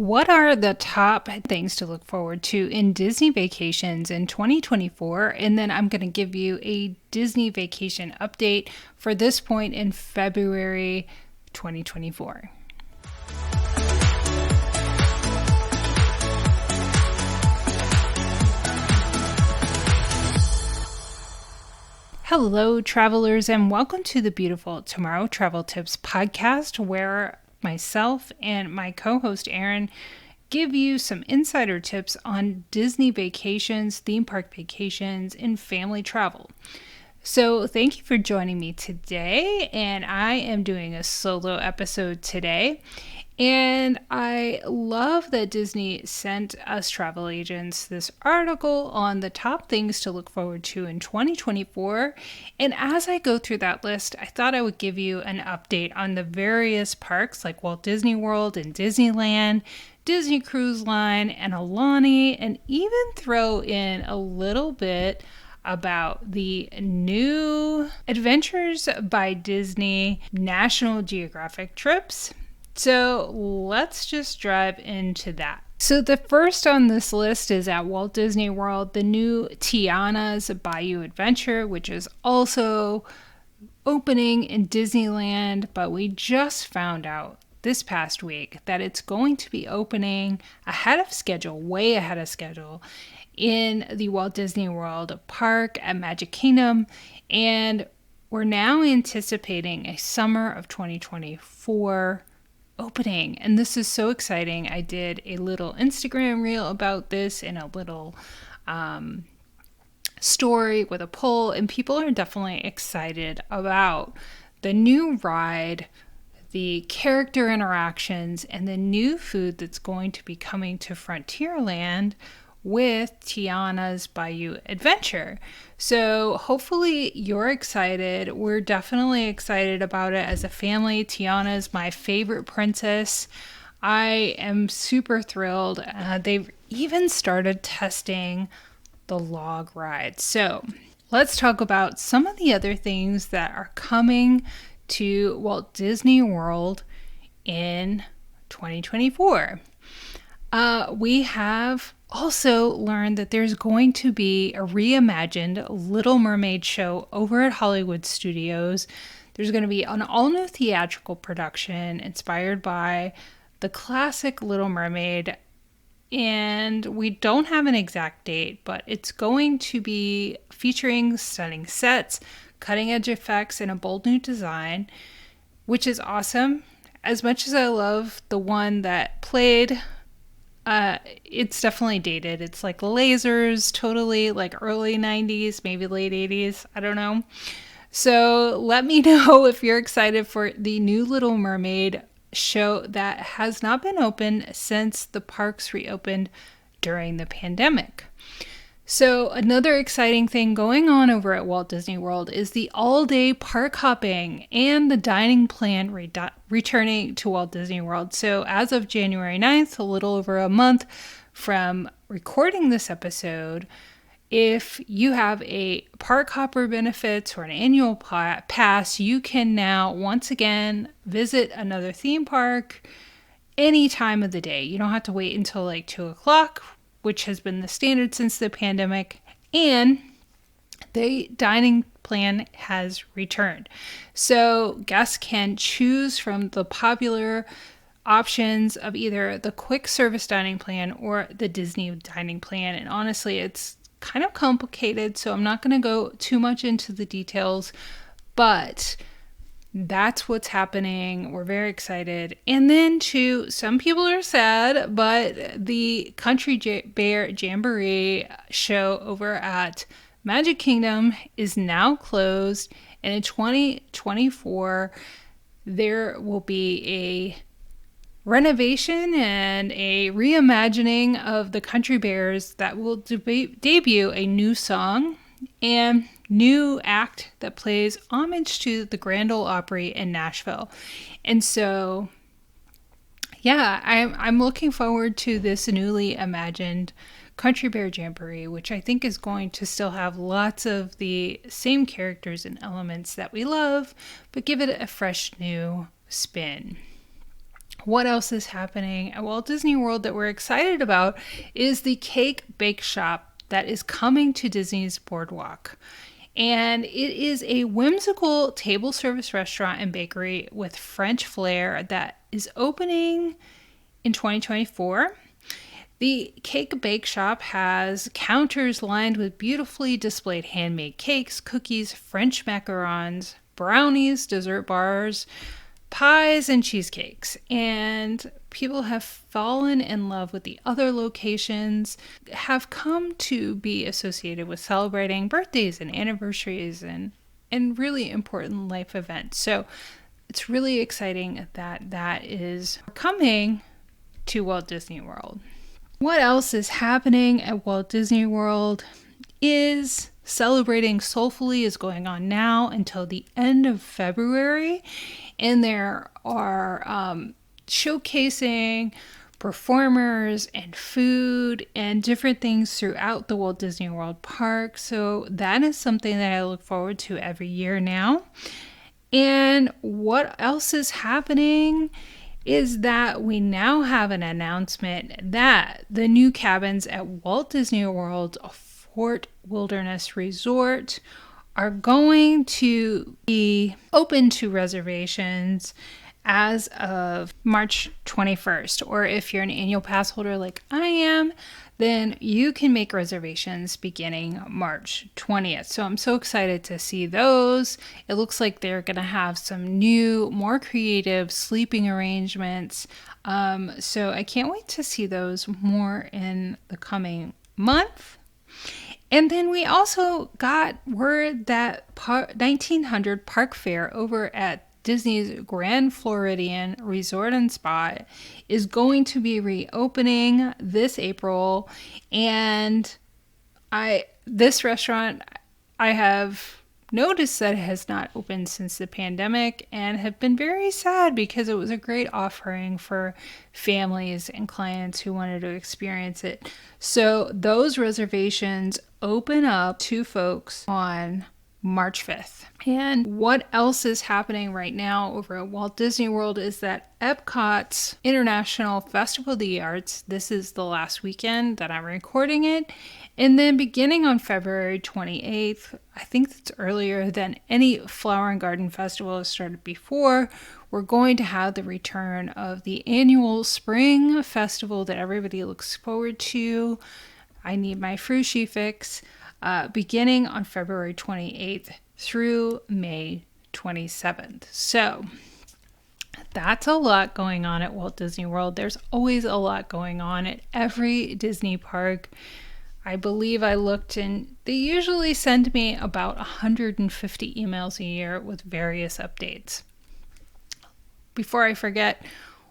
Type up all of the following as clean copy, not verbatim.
What are the top things to look forward to in Disney vacations in 2024? And then I'm going to give you a Disney vacation update for this point in February 2024. Hello, travelers, and welcome to the Beautiful Tomorrow Travel Tips podcast, where myself and my co-host Aaron give you some insider tips on Disney vacations, theme park vacations, and family travel. So thank you for joining me today, and I am doing a solo episode today. And I love that Disney sent us travel agents this article on the top things to look forward to in 2024. And as I go through that list, I thought I would give you an update on the various parks like Walt Disney World and Disneyland, Disney Cruise Line, and Aulani, and even throw in a little bit about the new Adventures by Disney National Geographic trips. So let's just dive into that. So the first on this list is at Walt Disney World, the new Tiana's Bayou Adventure, which is also opening in Disneyland, but we just found out this past week that it's going to be opening ahead of schedule, way ahead of schedule, in the Walt Disney World Park at Magic Kingdom, and we're now anticipating a summer of 2024 opening, and this is so exciting. I did a little Instagram reel about this and a little story with a poll, and people are definitely excited about the new ride, the character interactions, and the new food that's going to be coming to Frontierland with Tiana's Bayou Adventure. So hopefully you're excited. We're definitely excited about it as a family. Tiana is my favorite princess. I am super thrilled. They've even started testing the log ride. So let's talk about some of the other things that are coming to Walt Disney World in 2024. We have also learned that there's going to be a reimagined Little Mermaid show over at Hollywood Studios. There's going to be an all-new theatrical production inspired by the classic Little Mermaid, and we don't have an exact date, but it's going to be featuring stunning sets, cutting-edge effects, and a bold new design, which is awesome. As much as I love the one that played, it's definitely dated. It's like lasers, totally like early 90s, maybe late 80s. I don't know. So let me know if you're excited for the new Little Mermaid show that has not been open since the parks reopened during the pandemic. So another exciting thing going on over at Walt Disney World is the all-day park hopping and the dining plan returning to Walt Disney World. So as of January 9th, a little over a month from recording this episode, if you have a park hopper benefits or an annual pass, you can now once again visit another theme park any time of the day. You don't have to wait until like 2 o'clock, which has been the standard since the pandemic, and the dining plan has returned. So guests can choose from the popular options of either the quick service dining plan or the Disney dining plan. And honestly, it's kind of complicated, so I'm not going to go too much into the details, but that's what's happening. We're very excited. And then too, some people are sad, but the Country Bear Jamboree show over at Magic Kingdom is now closed. And in 2024, there will be a renovation and a reimagining of the Country Bears that will debut a new song and new act that plays homage to the Grand Ole Opry in Nashville. And so, yeah, I'm looking forward to this newly imagined Country Bear Jamboree, which I think is going to still have lots of the same characters and elements that we love, but give it a fresh new spin. What else is happening at Walt Disney World that we're excited about is the cake bake shop that is coming to Disney's Boardwalk. And it is a whimsical table service restaurant and bakery with French flair that is opening in 2024. The cake bake shop has counters lined with beautifully displayed handmade cakes, cookies, French macarons, brownies, dessert bars, pies, and cheesecakes. And people have fallen in love with the other locations, have come to be associated with celebrating birthdays and anniversaries and really important life events. So it's really exciting that that is coming to Walt Disney World. What else is happening at Walt Disney World is Celebrating Soulfully is going on now until the end of February. And there are showcasing performers and food and different things throughout the Walt Disney World Park. So that is something that I look forward to every year now. And what else is happening is that we now have an announcement that the new cabins at Walt Disney World Fort Wilderness Resort are going to be open to reservations as of March 21st. Or if you're an annual pass holder like I am, then you can make reservations beginning March 20th. So I'm so excited to see those. It looks like they're going to have some new, more creative sleeping arrangements. So I can't wait to see those more in the coming month. And then we also got word that 1900 Park Fair over at Disney's Grand Floridian Resort and Spa is going to be reopening this April. And this restaurant, I have noticed that it has not opened since the pandemic and have been very sad because it was a great offering for families and clients who wanted to experience it. So those reservations open up to folks on March 5th. And what else is happening right now over at Walt Disney World is that Epcot's International Festival of the Arts, this is the last weekend that I'm recording it, and then beginning on February 28th, I think that's earlier than any Flower and Garden Festival has started before, we're going to have the return of the annual Spring Festival that everybody looks forward to. I Need My Frushi Fix. Beginning on February 28th through May 27th. So that's a lot going on at Walt Disney World. There's always a lot going on at every Disney park. I believe I looked and they usually send me about 150 emails a year with various updates. Before I forget,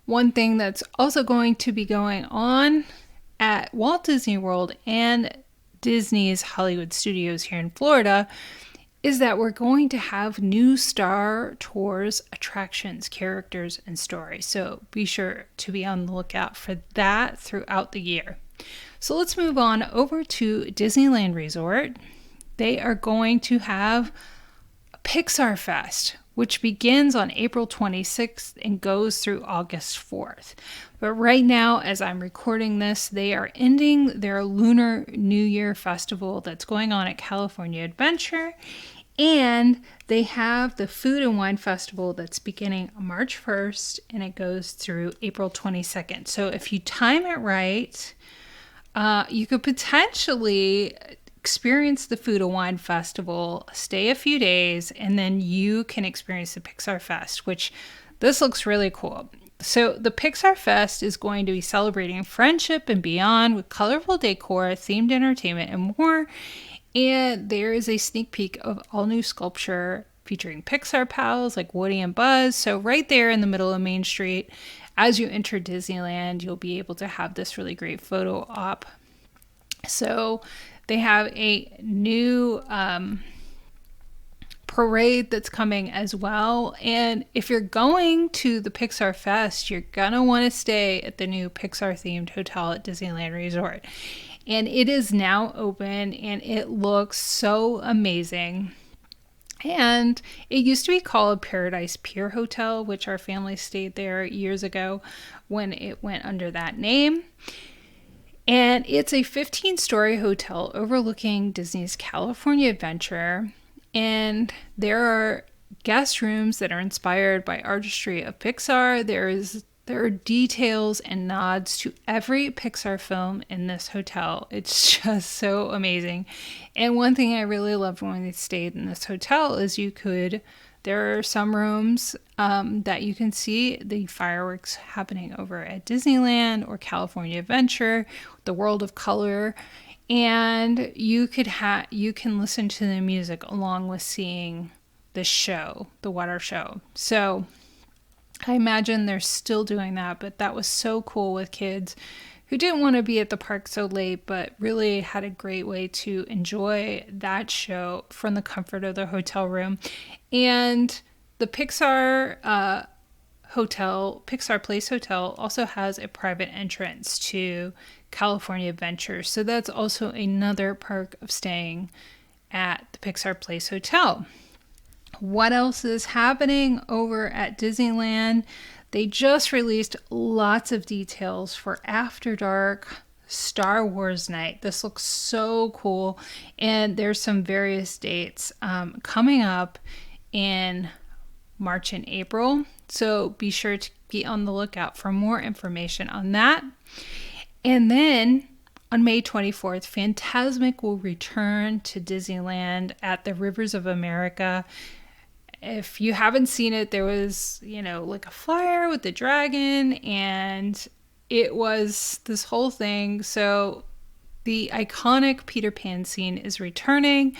one thing that's also going to be going on at Walt Disney World and Disney's Hollywood Studios here in Florida is that we're going to have new Star Tours attractions, characters, and stories. So be sure to be on the lookout for that throughout the year. So let's move on over to Disneyland Resort. They are going to have a Pixar Fest, which begins on April 26th and goes through August 4th. But right now, as I'm recording this, they are ending their Lunar New Year festival that's going on at California Adventure. And they have the Food and Wine Festival that's beginning March 1st and it goes through April 22nd. So if you time it right, you could potentially experience the Food and Wine Festival, stay a few days, and then you can experience the Pixar Fest, which this looks really cool. So the Pixar Fest is going to be celebrating friendship and beyond with colorful decor, themed entertainment, and more. And there is a sneak peek of all new sculpture featuring Pixar pals like Woody and Buzz. So right there in the middle of Main Street, as you enter Disneyland, you'll be able to have this really great photo op. So they have a new parade that's coming as well. And if you're going to the Pixar Fest, you're going to want to stay at the new Pixar themed hotel at Disneyland Resort. And it is now open and it looks so amazing. And it used to be called Paradise Pier Hotel, which our family stayed there years ago when it went under that name. And it's a 15-story hotel overlooking Disney's California Adventure. And there are guest rooms that are inspired by artistry of Pixar. There are details and nods to every Pixar film in this hotel. It's just so amazing. And one thing I really loved when we stayed in this hotel is there are some rooms that you can see the fireworks happening over at Disneyland or California Adventure, the World of Color, and you can listen to the music along with seeing the show, the water show. So I imagine they're still doing that, but that was so cool with kids who didn't want to be at the park so late, but really had a great way to enjoy that show from the comfort of their hotel room. And the Pixar Place Hotel also has a private entrance to California Adventure. So that's also another perk of staying at the Pixar Place Hotel. What else is happening over at Disneyland? They just released lots of details for After Dark Star Wars Night. This looks so cool. And there's some various dates coming up in March and April. So be sure to be on the lookout for more information on that. And then on May 24th, Fantasmic will return to Disneyland at the Rivers of America. If you haven't seen it, there was, like a flyer with the dragon, and it was this whole thing. So the iconic Peter Pan scene is returning.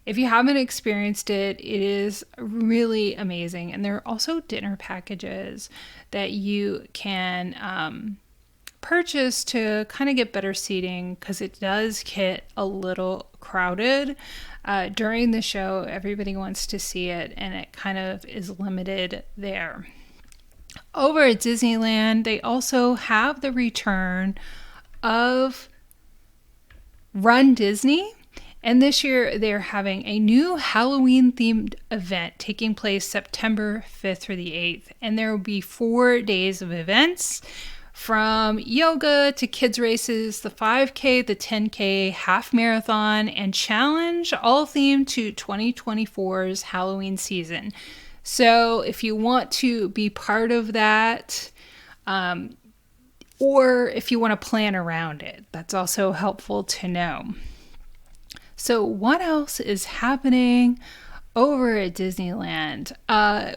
If you haven't experienced it, it is really amazing. And there are also dinner packages that you can purchase to kind of get better seating, because it does get a little crowded. During the show, everybody wants to see it, and it kind of is limited there. Over at Disneyland, they also have the return of Run Disney. And this year, they're having a new Halloween-themed event taking place September 5th through the 8th. And there will be 4 days of events, from yoga to kids races, the 5K, the 10K, half marathon, and challenge, all themed to 2024's Halloween season. So if you want to be part of that, or if you want to plan around it, that's also helpful to know. So what else is happening over at Disneyland?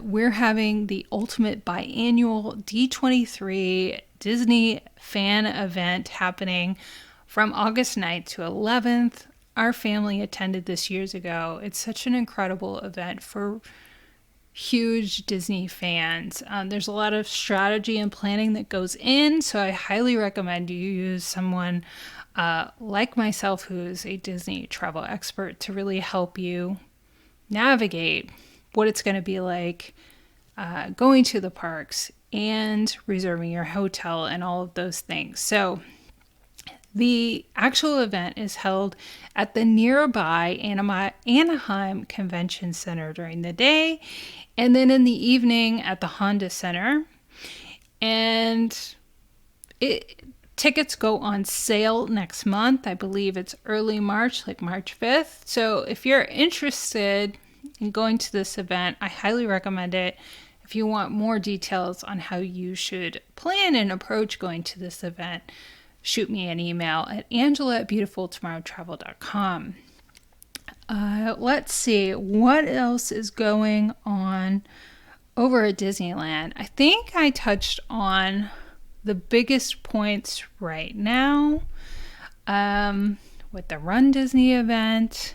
We're having the ultimate biannual D23 Disney Fan Event happening from August 9th to 11th. Our family attended this years ago. It's such an incredible event for huge Disney fans. There's a lot of strategy and planning that goes in, so I highly recommend you use someone like myself, who's a Disney travel expert, to really help you navigate what it's going to be like going to the parks and reserving your hotel and all of those things. So the actual event is held at the nearby Anaheim Convention Center during the day, and then in the evening at the Honda Center. And tickets go on sale next month. I believe it's early March, like March 5th. So if you're interested in going to this event, I highly recommend it. If you want more details on how you should plan and approach going to this event, shoot me an email at angela@beautifultomorrowtravel.com. Let's see, what else is going on over at Disneyland? I think I touched on the biggest points right now with the Run Disney event,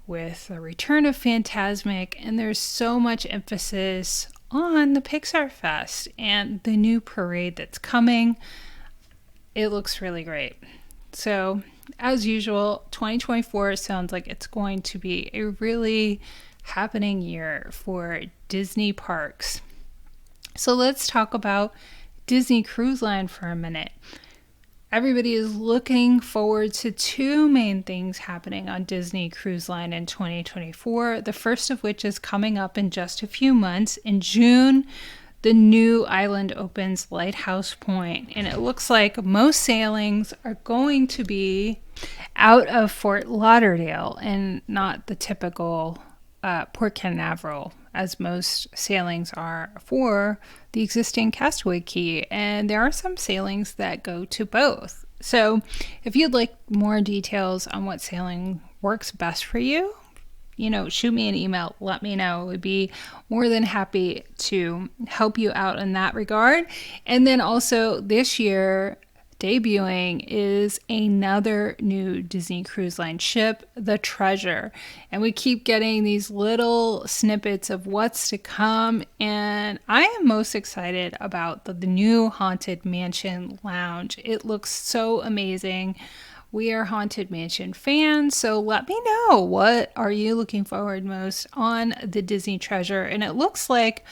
with the return of Fantasmic, and there's so much emphasis on the Pixar Fest and the new parade that's coming. It looks really great. So, as usual, 2024 sounds like it's going to be a really happening year for Disney parks. So let's talk about Disney Cruise Line for a minute. everybody is looking forward to two main things happening on Disney Cruise Line in 2024. The first of which is coming up in just a few months. In June, the new island opens, Lighthouse Point, and it looks like most sailings are going to be out of Fort Lauderdale and not the typical Port Canaveral, as most sailings are for the existing Castaway Cay. And there are some sailings that go to both. So if you'd like more details on what sailing works best for you, shoot me an email, let me know. We'd be more than happy to help you out in that regard. And then also this year, debuting is another new Disney Cruise Line ship, the Treasure. And we keep getting these little snippets of what's to come. And I am most excited about the new Haunted Mansion Lounge. It looks so amazing. We are Haunted Mansion fans, so let me know, what are you looking forward most on the Disney Treasure? And it looks like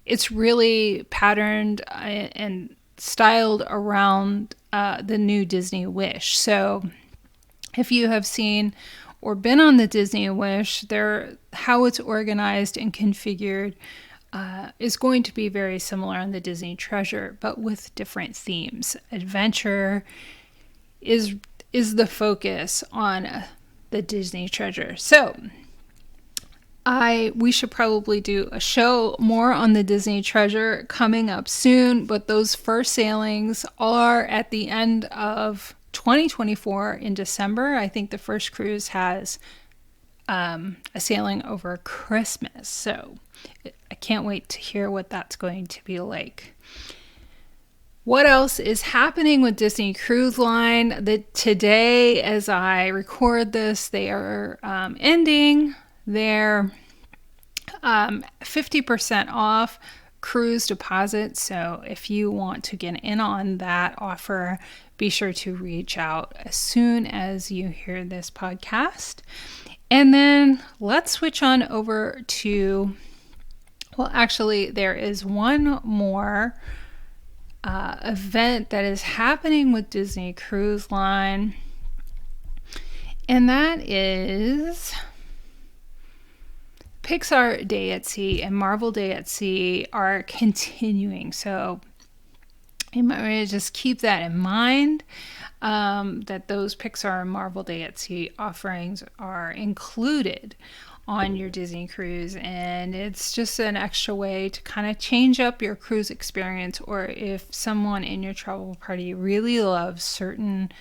it's really patterned and styled around the new Disney Wish. So if you have seen or been on the Disney Wish, how it's organized and configured is going to be very similar on the Disney Treasure, but with different themes. Adventure is the focus on the Disney Treasure. So we should probably do a show more on the Disney Treasure coming up soon, but those first sailings are at the end of 2024 in December. I think the first cruise has a sailing over Christmas. So I can't wait to hear what that's going to be like. What else is happening with Disney Cruise Line? Today, as I record this, they are ending their 50% off cruise deposit. So if you want to get in on that offer, be sure to reach out as soon as you hear this podcast. And then let's switch on over to, actually, there is one more event that is happening with Disney Cruise Line, and that is Pixar Day at Sea and Marvel Day at Sea are continuing. So you might want to just keep that in mind, that those Pixar and Marvel Day at Sea offerings are included on your Disney cruise, and it's just an extra way to kind of change up your cruise experience. Or if someone in your travel party really loves certain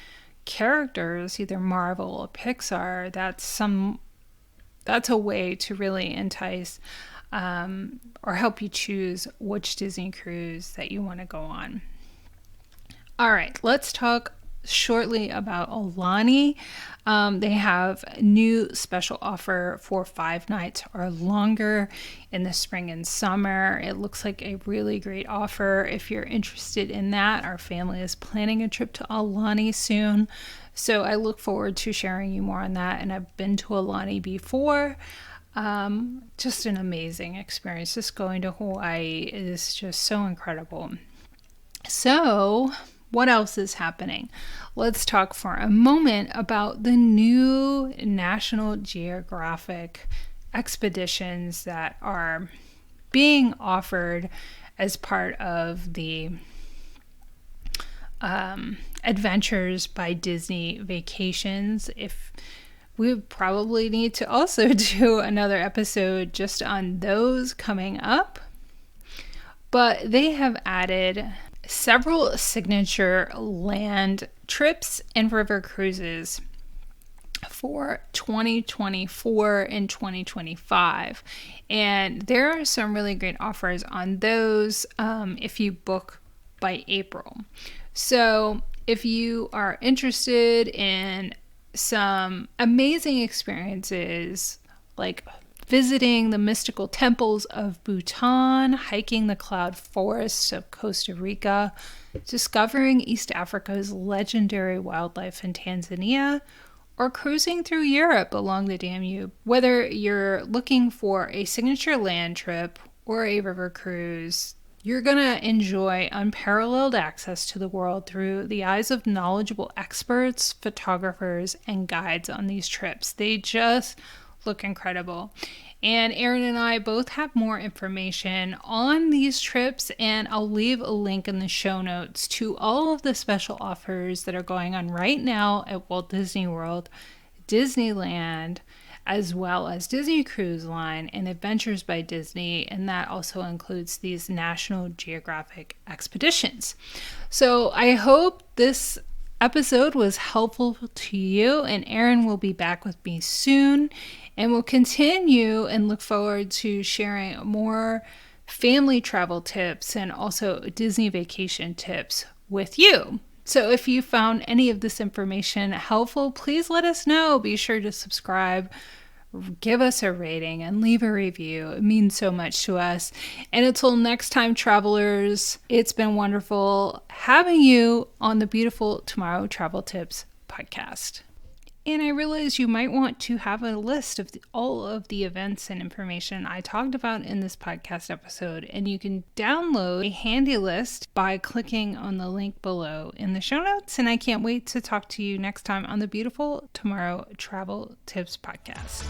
characters, either Marvel or Pixar, that's a way to really entice or help you choose which Disney cruise that you want to go on. All right, let's talk shortly about Aulani. They have a new special offer for 5 nights or longer in the spring and summer. It looks like a really great offer if you're interested in that. Our family is planning a trip to Aulani soon, so I look forward to sharing you more on that. And I've been to Aulani before. Just an amazing experience. Just going to Hawaii is just so incredible. So what else is happening? Let's talk for a moment about the new National Geographic expeditions that are being offered as part of the Adventures by Disney Vacations. If we probably need to also do another episode just on those coming up, but they have added several signature land trips and river cruises for 2024 and 2025. And there are some really great offers on those if you book by April. So if you are interested in some amazing experiences like visiting the mystical temples of Bhutan, hiking the cloud forests of Costa Rica, discovering East Africa's legendary wildlife in Tanzania, or cruising through Europe along the Danube. Whether you're looking for a signature land trip or a river cruise, You're going to enjoy unparalleled access to the world through the eyes of knowledgeable experts, photographers, and guides on these trips. They just look incredible. And Erin and I both have more information on these trips, and I'll leave a link in the show notes to all of the special offers that are going on right now at Walt Disney World, Disneyland, as well as Disney Cruise Line and Adventures by Disney, and that also includes these National Geographic expeditions. So I hope this episode was helpful to you, and Erin will be back with me soon, and we'll continue and look forward to sharing more family travel tips and also Disney vacation tips with you. So if you found any of this information helpful, please let us know. Be sure to subscribe, give us a rating, and leave a review. It means so much to us. And until next time, travelers, it's been wonderful having you on the Beautiful Tomorrow Travel Tips podcast. And I realize you might want to have a list of all of the events and information I talked about in this podcast episode, and you can download a handy list by clicking on the link below in the show notes. And I can't wait to talk to you next time on the Beautiful Tomorrow Travel Tips podcast.